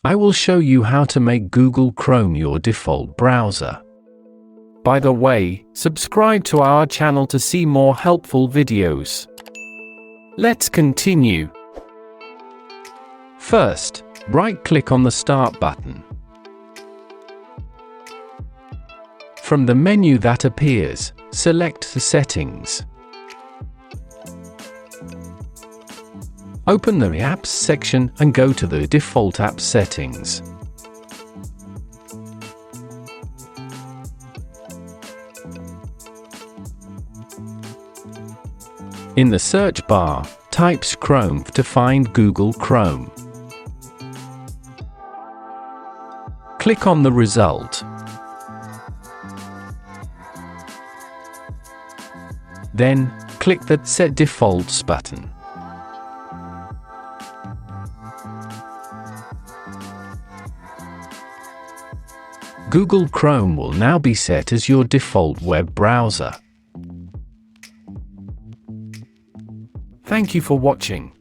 I will show you how to make Google Chrome your default browser. By the way, subscribe to our channel to see more helpful videos. Let's continue. First, right-click on the Start button. From the menu that appears, select the Settings. Open the Apps section and go to the Default App Settings. In the search bar, type Chrome to find Google Chrome. Click on the result. Then, click the Set Defaults button. Google Chrome will now be set as your default web browser. Thank you for watching.